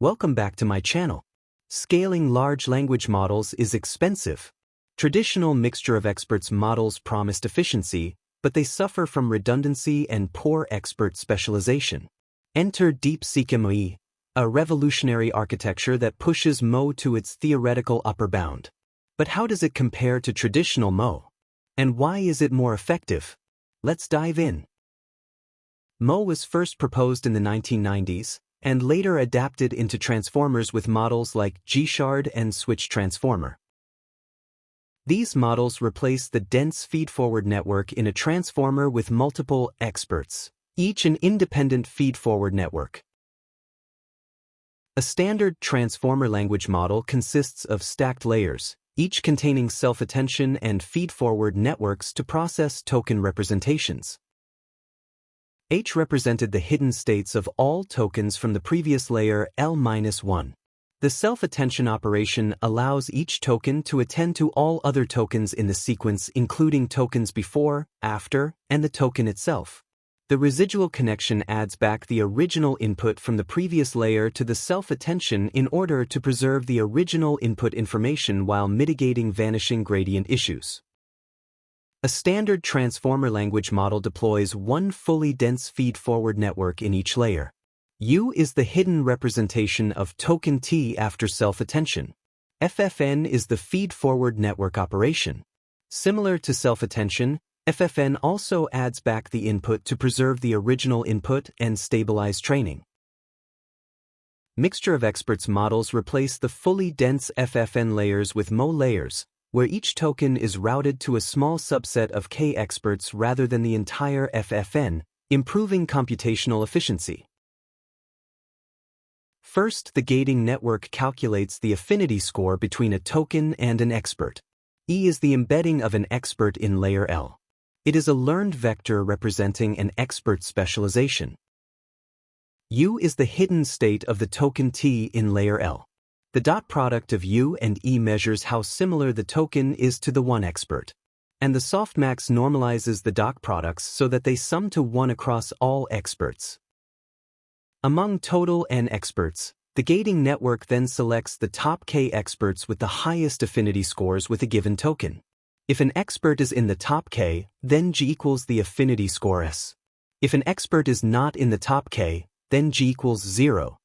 Welcome back to my channel. Scaling large language models is expensive. Traditional mixture of experts models promised efficiency, but they suffer from redundancy and poor expert specialization. Enter DeepSeekMoE, a revolutionary architecture that pushes MoE to its theoretical upper bound. But how does it compare to traditional MoE? And why is it more effective? Let's dive in. MoE was first proposed in the 1990s, and later adapted into transformers with models like G-Shard and Switch Transformer. These models replace the dense feed-forward network in a transformer with multiple experts, each an independent feed-forward network. A standard transformer language model consists of stacked layers, each containing self-attention and feed-forward networks to process token representations. H represented the hidden states of all tokens from the previous layer L-1. The self-attention operation allows each token to attend to all other tokens in the sequence, including tokens before, after, and the token itself. The residual connection adds back the original input from the previous layer to the self-attention in order to preserve the original input information while mitigating vanishing gradient issues. A standard transformer language model deploys one fully dense feed-forward network in each layer. U is the hidden representation of token T after self-attention. FFN is the feed-forward network operation. Similar to self-attention, FFN also adds back the input to preserve the original input and stabilize training. Mixture of experts models replace the fully dense FFN layers with MoE layers, where each token is routed to a small subset of K experts rather than the entire FFN, improving computational efficiency. First, the gating network calculates the affinity score between a token and an expert. E is the embedding of an expert in layer L. It is a learned vector representing an expert specialization. U is the hidden state of the token T in layer L. The dot product of U and E measures how similar the token is to the one expert. And the softmax normalizes the dot products so that they sum to 1 across all experts. Among total N experts, the gating network then selects the top K experts with the highest affinity scores with a given token. If an expert is in the top K, then G equals the affinity score S. If an expert is not in the top K, then G equals 0.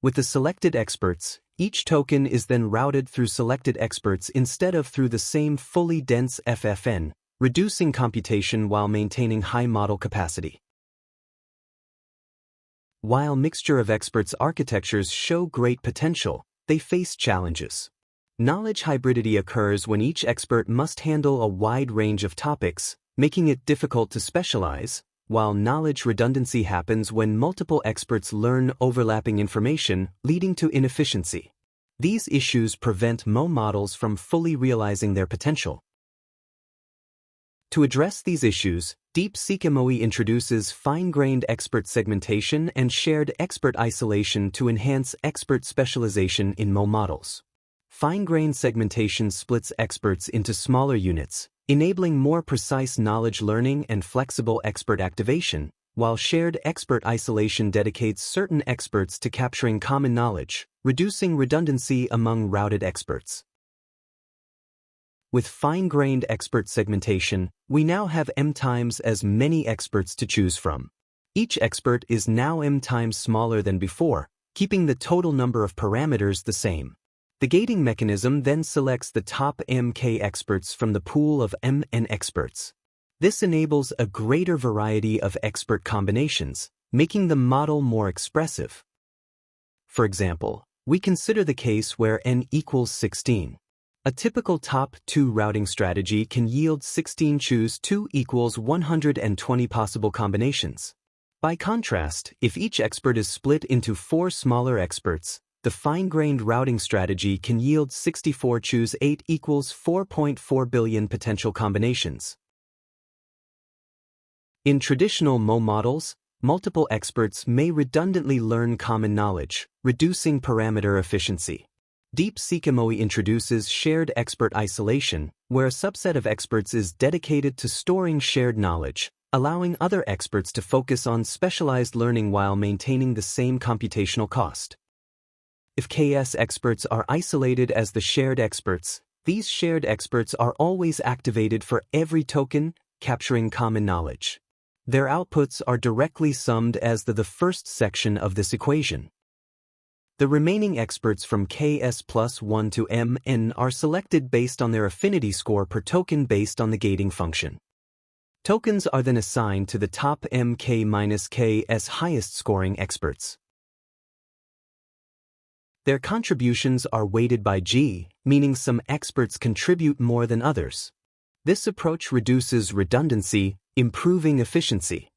With the selected experts, each token is then routed through selected experts instead of through the same fully dense FFN, reducing computation while maintaining high model capacity. While mixture of experts architectures show great potential, they face challenges. Knowledge hybridity occurs when each expert must handle a wide range of topics, making it difficult to specialize, while knowledge redundancy happens when multiple experts learn overlapping information, leading to inefficiency. These issues prevent MoE models from fully realizing their potential. To address these issues, DeepSeekMoE introduces fine-grained expert segmentation and shared expert isolation to enhance expert specialization in MoE models. Fine-grained segmentation splits experts into smaller units, enabling more precise knowledge learning and flexible expert activation, while shared expert isolation dedicates certain experts to capturing common knowledge, reducing redundancy among routed experts. With fine-grained expert segmentation, we now have m times as many experts to choose from. Each expert is now m times smaller than before, keeping the total number of parameters the same. The gating mechanism then selects the top mk experts from the pool of mn experts. This enables a greater variety of expert combinations, making the model more expressive. For example, we consider the case where n equals 16. A typical top 2 routing strategy can yield 16 choose 2 equals 120 possible combinations. By contrast, if each expert is split into 4 smaller experts, the fine-grained routing strategy can yield 64 choose 8 equals 4.4 billion potential combinations. In traditional MoE models, multiple experts may redundantly learn common knowledge, reducing parameter efficiency. DeepSeekMoE introduces shared expert isolation, where a subset of experts is dedicated to storing shared knowledge, allowing other experts to focus on specialized learning while maintaining the same computational cost. If KS experts are isolated as the shared experts, these shared experts are always activated for every token, capturing common knowledge. Their outputs are directly summed as the first section of this equation. The remaining experts from KS plus 1 to MN are selected based on their affinity score per token based on the gating function. Tokens are then assigned to the top MK minus KS highest scoring experts. Their contributions are weighted by G, meaning some experts contribute more than others. This approach reduces redundancy, improving efficiency.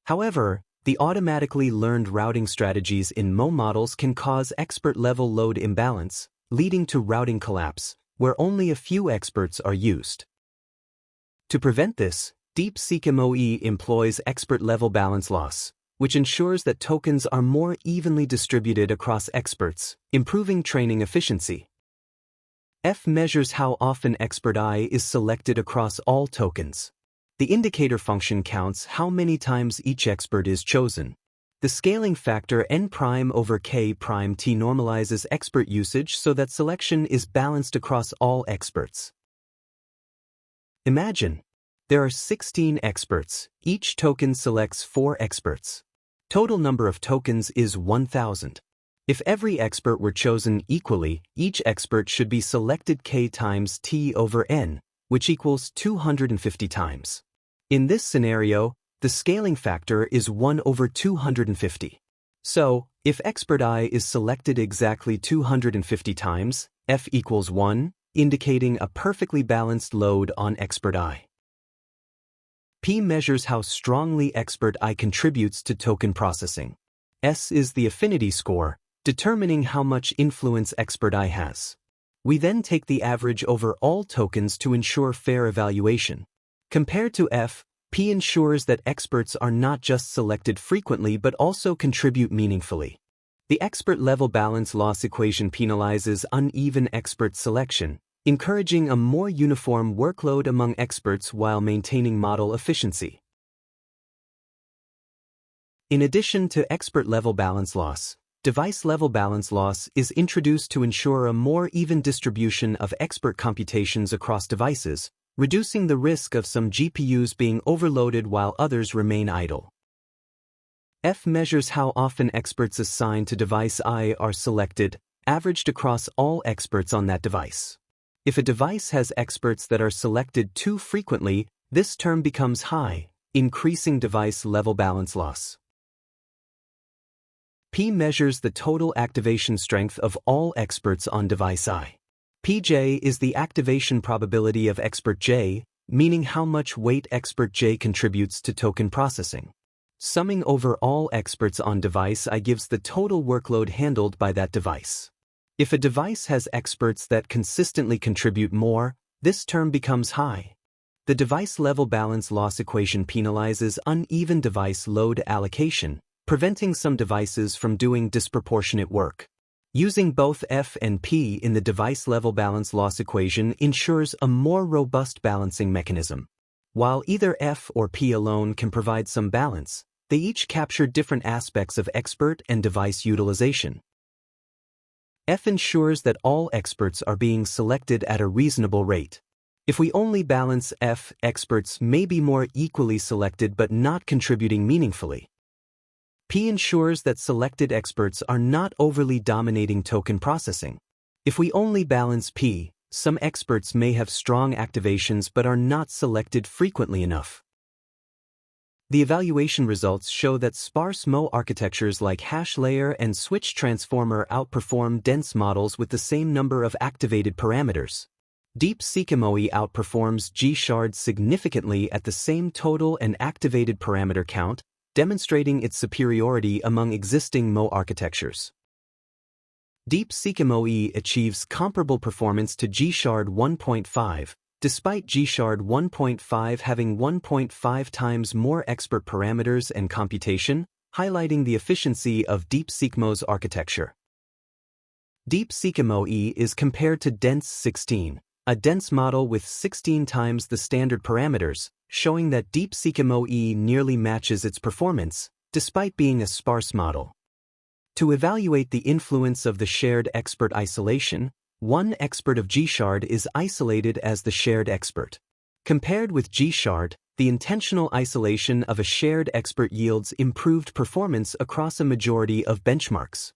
However, the automatically learned routing strategies in MoE models can cause expert-level load imbalance, leading to routing collapse, where only a few experts are used. To prevent this, DeepSeekMoE employs expert-level balance loss, which ensures that tokens are more evenly distributed across experts, improving training efficiency. F measures how often expert I is selected across all tokens. The indicator function counts how many times each expert is chosen. The scaling factor n prime over k prime t normalizes expert usage so that selection is balanced across all experts. Imagine, there are 16 experts, each token selects 4 experts. Total number of tokens is 1,000. If every expert were chosen equally, each expert should be selected k times t over n, which equals 250 times. In this scenario, the scaling factor is 1 over 250. So, if expert I is selected exactly 250 times, F equals 1, indicating a perfectly balanced load on expert I. P measures how strongly expert I contributes to token processing. S is the affinity score, determining how much influence expert I has. We then take the average over all tokens to ensure fair evaluation. Compared to F, P ensures that experts are not just selected frequently but also contribute meaningfully. The expert-level balance loss equation penalizes uneven expert selection, encouraging a more uniform workload among experts while maintaining model efficiency. In addition to expert-level balance loss, device-level balance loss is introduced to ensure a more even distribution of expert computations across devices, reducing the risk of some GPUs being overloaded while others remain idle. F measures how often experts assigned to device I are selected, averaged across all experts on that device. If a device has experts that are selected too frequently, this term becomes high, increasing device-level balance loss. P measures the total activation strength of all experts on device I. Pj is the activation probability of expert J, meaning how much weight expert J contributes to token processing. Summing over all experts on device I gives the total workload handled by that device. If a device has experts that consistently contribute more, this term becomes high. The device-level balance loss equation penalizes uneven device load allocation, preventing some devices from doing disproportionate work. Using both F and P in the device-level balance loss equation ensures a more robust balancing mechanism. While either F or P alone can provide some balance, they each capture different aspects of expert and device utilization. F ensures that all experts are being selected at a reasonable rate. If we only balance F, experts may be more equally selected but not contributing meaningfully. P ensures that selected experts are not overly dominating token processing. If we only balance P, some experts may have strong activations but are not selected frequently enough. The evaluation results show that sparse MoE architectures like hash layer and switch transformer outperform dense models with the same number of activated parameters. DeepSeekMoE outperforms G-shard significantly at the same total and activated parameter count, demonstrating its superiority among existing MoE architectures. DeepSeekMoE achieves comparable performance to G-shard 1.5, despite G-shard 1.5 having 1.5 times more expert parameters and computation, highlighting the efficiency of DeepSeekMoE's architecture. DeepSeekMoE is compared to Dense 16, a dense model with 16 times the standard parameters, showing that DeepSeekMoE nearly matches its performance, despite being a sparse model. To evaluate the influence of the shared expert isolation, one expert of G-shard is isolated as the shared expert. Compared with G-shard, the intentional isolation of a shared expert yields improved performance across a majority of benchmarks.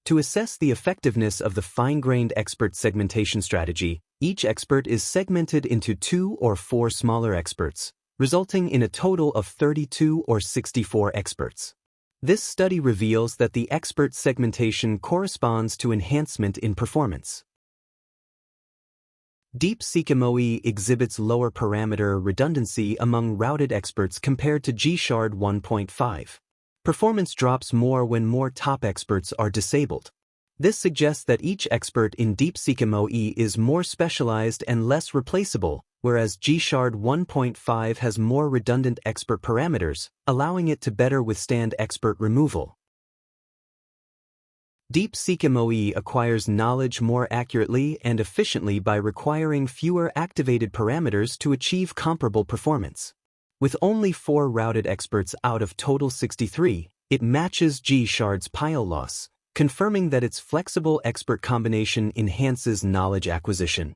To assess the effectiveness of the fine-grained expert segmentation strategy, each expert is segmented into 2 or 4 smaller experts, resulting in a total of 32 or 64 experts. This study reveals that the expert segmentation corresponds to enhancement in performance. DeepSeekMoE exhibits lower parameter redundancy among routed experts compared to G-shard 1.5. Performance drops more when more top experts are disabled. This suggests that each expert in DeepSeekMoE is more specialized and less replaceable, whereas G-shard 1.5 has more redundant expert parameters, allowing it to better withstand expert removal. DeepSeekMoE acquires knowledge more accurately and efficiently by requiring fewer activated parameters to achieve comparable performance. With only 4 routed experts out of total 63, it matches G-shard's pile loss, confirming that its flexible expert combination enhances knowledge acquisition.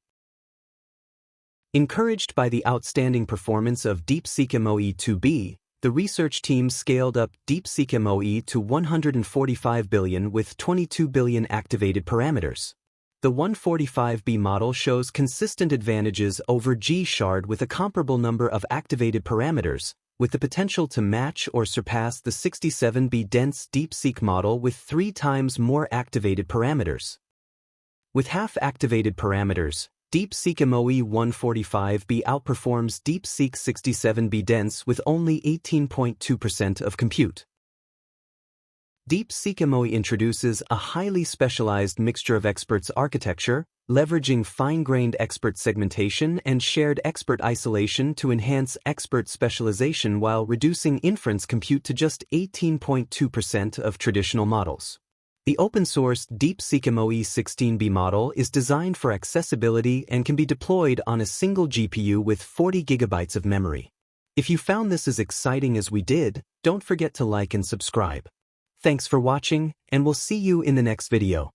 Encouraged by the outstanding performance of DeepSeekMoE 2B, the research team scaled up DeepSeekMoE to 145 billion with 22 billion activated parameters. The 145B model shows consistent advantages over G-shard with a comparable number of activated parameters, with the potential to match or surpass the 67B dense DeepSeek model with 3 times more activated parameters. With half-activated parameters, DeepSeekMoE 145B outperforms DeepSeek 67B dense with only 18.2% of compute. DeepSeekMoE introduces a highly specialized mixture of experts architecture, leveraging fine-grained expert segmentation and shared expert isolation to enhance expert specialization while reducing inference compute to just 18.2% of traditional models. The open-source DeepSeekMoE 16B model is designed for accessibility and can be deployed on a single GPU with 40 GB of memory. If you found this as exciting as we did, don't forget to like and subscribe. Thanks for watching, and we'll see you in the next video.